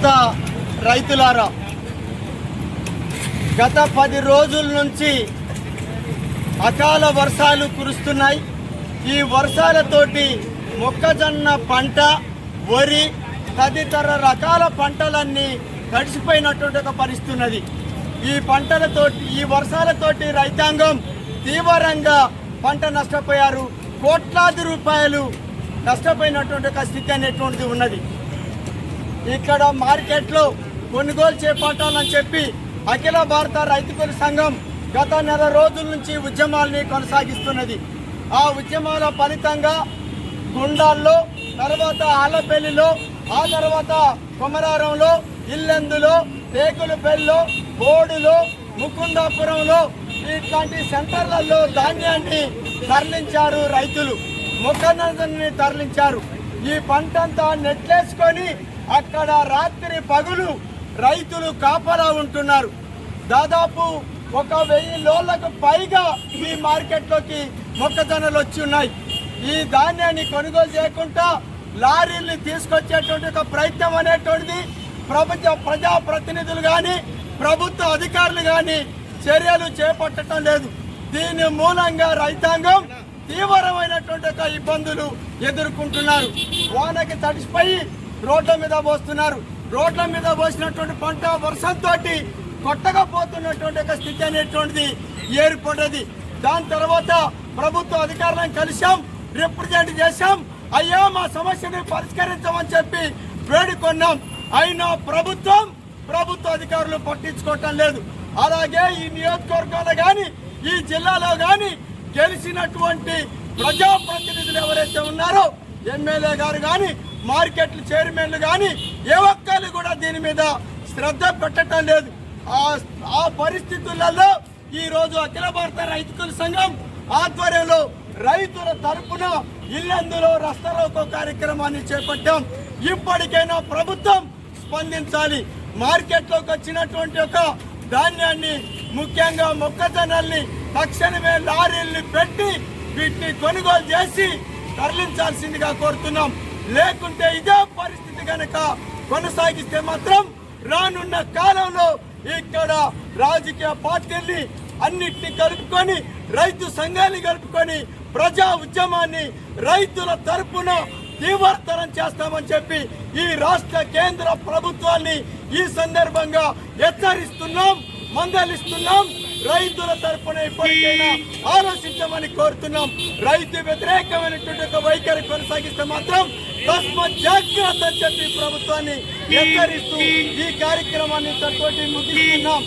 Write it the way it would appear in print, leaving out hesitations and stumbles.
ప్రాంత రైతులారా, గత 10 రోజుల నుంచి అకాల వర్షాలు కురుస్తున్నాయి. ఈ వర్షాలతోటి మొక్కజొన్న పంట, వరి తదితర రకాల పంటలన్నీ తడిసిపోయినటువంటి ఒక పరిస్థితున్నది. ఈ వర్షాలతోటి రైతాంగం తీవ్రంగా పంట నష్టపోయారు. కోట్లాది రూపాయలు నష్టపోయినటువంటి ఒక స్థితి అనేటువంటిది ఉన్నది. ఇక్కడ మార్కెట్లో కొనుగోలు చేపట్టాలని చెప్పి అఖిల భారత రైతు కూలీ సంఘం గత నెల రోజుల నుంచి ఉద్యమాల్ని కొనసాగిస్తున్నది. ఆ ఉద్యమాల ఫలితంగా గుండాల్లో, తర్వాత ఆలపల్లిలో, ఆ తర్వాత కొమరారంలో, ఇల్లెందులో, టేకులపల్లిలో, బోడులో, ముకుందాపురంలో ఇట్లాంటి సెంటర్లలో ధాన్యాన్ని తరలించారు. రైతులు మొక్కజొన్నని తరలించారు. ఈ పంటంతా నెట్లేసుకొని అక్కడ రాత్రి పగులు రైతులు కాపలా ఉంటున్నారు. దాదాపు 1000 లోళ్లకు పైగా ఈ మార్కెట్లోకి మొక్కజొన్నలు వచ్చి ఉన్నాయి. ఈ ధాన్యాన్ని కొనుగోలు చేయకుండా లారీల్ని తీసుకొచ్చేటువంటి ఒక ప్రయత్నం అనేటువంటిది ప్రజాప్రతినిధులు కానీ, ప్రభుత్వ అధికారులు కానీ చర్యలు చేపట్టడం లేదు. దీని మూలంగా రైతాంగం తీవ్రమైనటువంటి ఒక ఇబ్బందులు ఎదుర్కొంటున్నారు. వానకి తడిసిపోయి రోడ్ల మీద పోస్తున్నారు. రోడ్ల మీద పోసినటువంటి పంట వర్షంతో కొట్టకపోతున్నటువంటి ఒక స్థితి అనేటువంటిది ఏర్పడ్డది. దాని తర్వాత ప్రభుత్వ అధికారులను కలిశాం, రిప్రజెంట్ చేశాం. అయ్యా, మా సమస్యని పరిష్కరించమని చెప్పి వేడుకొన్నాం. అయినా ప్రభుత్వ అధికారులు పట్టించుకోవటం లేదు. అలాగే ఈ నియోజకవర్గాల్లో కానీ, ఈ జిల్లాలో కానీ గెలిచినటువంటి ప్రజాప్రతినిధులు ఎవరైతే ఉన్నారో, ఎమ్మెల్యే గారు కానీ, మార్కెట్ల చైర్మన్లు కానీ ఏ ఒక్కరు కూడా దీని మీద శ్రద్ధ పెట్టడం లేదు. ఆ పరిస్థితులలో ఈరోజు అఖిల భారత రైతు కూలీ సంఘం ఆధ్వర్యంలో రైతుల తరపున ఇల్లందులో రస్తారోకో కార్యక్రమాన్ని చేపట్టాం. ఇప్పటికైనా ప్రభుత్వం స్పందించాలి. మార్కెట్లోకి వచ్చినటువంటి ఒక ధాన్యాన్ని, ముఖ్యంగా మొక్కజొన్నల్ని తక్షణమే లారీల్ని పెట్టి వీటిని కొనుగోలు చేసి తరలించాల్సిందిగా కోరుతున్నాం. లేకుంటే ఇదే పరిస్థితి కనుక కొనసాగిస్తే మాత్రం రానున్న కాలంలో ఇక్కడ రాజకీయ పార్టీల్ని అన్నిటిని కలుపుకొని, రైతు సంఘాన్ని కలుపుకొని ప్రజా ఉద్యమాన్ని రైతుల తరపున తీవ్రతరం చేస్తామని చెప్పి ఈ రాష్ట్ర కేంద్ర ప్రభుత్వాన్ని ఈ సందర్భంగా హెచ్చరిస్తున్నాం, మందలిస్తున్నాం. రైతుల తరపున ఇప్పటికైనా ఆలోచించమని కోరుతున్నాం. రైతు వ్యతిరేకమైనటువంటి ఒక వైఖరి కొనసాగిస్తే మాత్రం తస్మాత్ జాగ్రత్త అని చెప్పి ప్రభుత్వాన్ని హెచ్చరిస్తూ ఈ కార్యక్రమాన్ని తోటి ముగిస్తున్నాం.